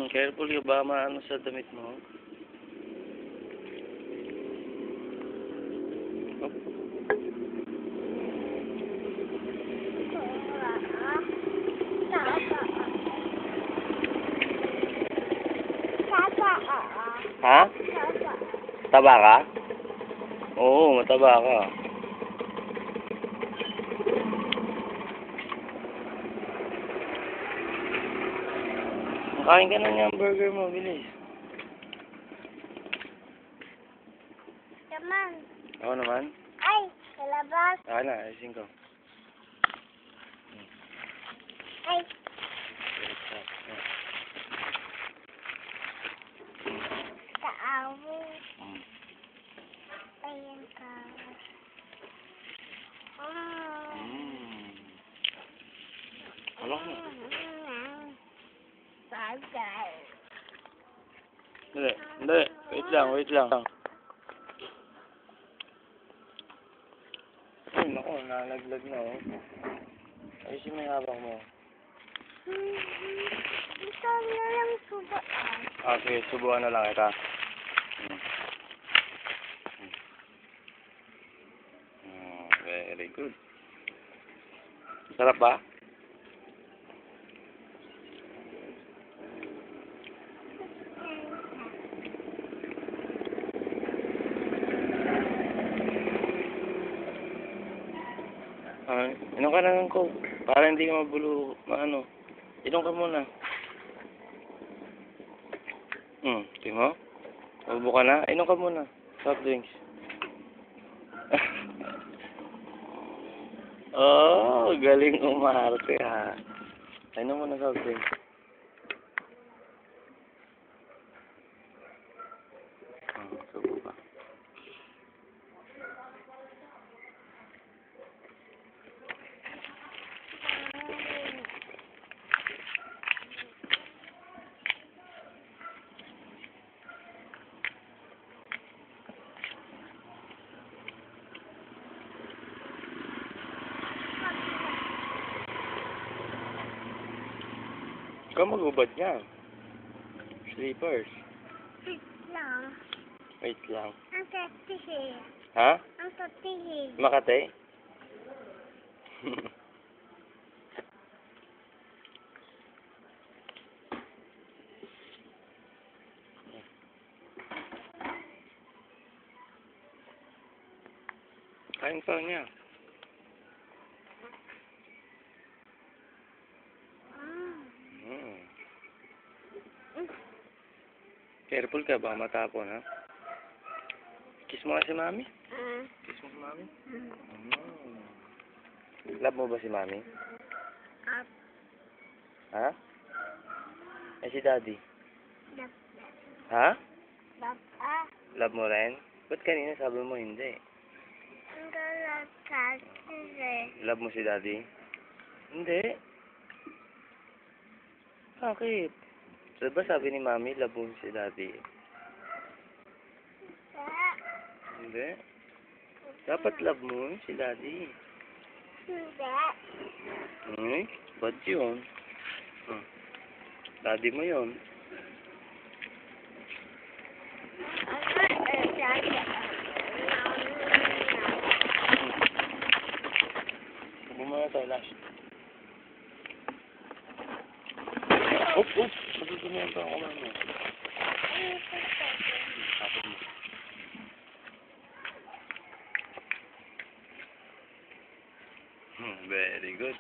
Careful ka ba maano sa damit mo? Op. Ha? Taba ka? Oo, mataba ka. Kain ka na niya ang burger mo, bilis. Naman. Ako naman? Ay, sa labas. Na, ayusin ko. Ay. Kaawo. Ayan ka. Alam mo. Bagay. Hindi. Wait lang. Ay, naku, nalaglag na, oh. Ayusin mo yung habang mo. Ito na lang subaan. Sige, subukan na lang kita. Very good. Sarap ba? Inom ka na ng Coke. Para hindi ka mabulo, Inom ka muna. Tingnan mo. Ubo ka na? Inom ka muna. Soft drinks. Oh, galing umarte ha. Inom mo na soft drinks. Subo ka. Ikaw magubad niya. Sleepers. Wait lang. Wait lang. Ang tatihin. Ha? Ang tatihin. Makate? Kain pa niya. Careful ka, baka matapon, ha? Kiss mo nga si Mami. Kiss mo si Mami. Love mo ba si Mami? Ha? Eh, si Daddy? Ha? Love mo rin? Ba't kanina sabi mo hindi? Love mo si Daddy? Hindi. Bakit? Diba sabi ni Mami, love mo si Daddy? Hindi. Dapat love mo si Daddy. Hindi. Ba't yun? Daddy mo yun. Bumaya tayo last. Oops! Matutumihan pa ako naman. Very good.